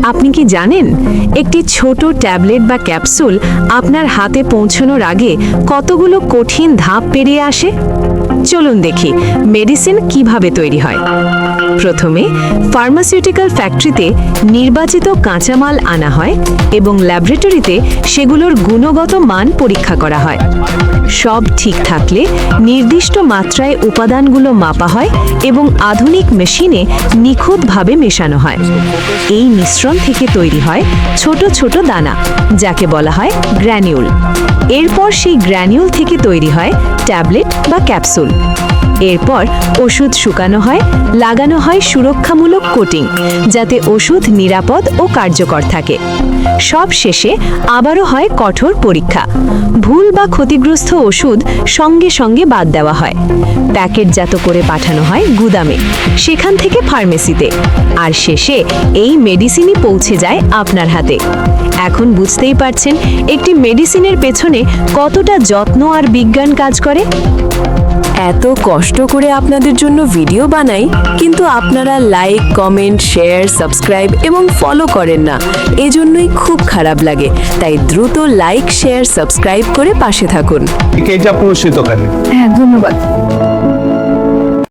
আপনি কি জানেন একটি ছোট ট্যাবলেট বা ক্যাপসুল আপনার হাতে পৌঁছানোর আগে কতগুলো কঠিন ধাপ পেরিয়ে আসে? চলুন দেখি মেডিসিন কিভাবে তৈরি হয়। প্রথমে ফার্মাসিউটিক্যাল ফ্যাক্টরিতে নির্বাচিত কাঁচামাল আনা হয় এবং ল্যাবরেটরিতে সেগুলোর গুণগত মান পরীক্ষা করা হয়। সব ঠিক থাকলে নির্দিষ্ট মাত্রায় উপাদানগুলো মাপা হয় এবং আধুনিক মেশিনে নিখুঁতভাবে মেশানো হয়। এই মিশ্রণ থেকে তৈরি হয় ছোট ছোট দানা, যাকে বলা হয় গ্র্যানিউল। এরপর সেই গ্র্যানিউল থেকে তৈরি হয় ট্যাবলেট বা ক্যাপসুল। এরপর ওষুধ শুকানো হয়, লাগানো হয় সুরক্ষামূলক কোটিং, যাতে ওষুধ নিরাপদ ও কার্যকর থাকে। সব শেষে আবারও হয় কঠোর পরীক্ষা। ভুল বা ক্ষতিগ্রস্ত ওষুধ সঙ্গে সঙ্গে বাদ দেওয়া হয়। প্যাকেটজাত করে পাঠানো হয় গুদামে, সেখান থেকে ফার্মেসিতে, আর শেষে এই মেডিসিনই পৌঁছে যায় আপনার হাতে। এখন বুঝতেই পারছেন একটি মেডিসিনের পেছনে কতটা যত্ন আর বিজ্ঞান কাজ করে। এত কষ্ট করে আপনাদের জন্য ভিডিও বানাই, কিন্তু আপনারা লাইক, কমেন্ট, শেয়ার, সাবস্ক্রাইব এবং ফলো করেন না। এজন্যই খুব খারাপ লাগে। তাই দ্রুত লাইক, শেয়ার, সাবস্ক্রাইব করে পাশে থাকুন। এটা পুরস্কৃতকারী। হ্যাঁ, ধন্যবাদ।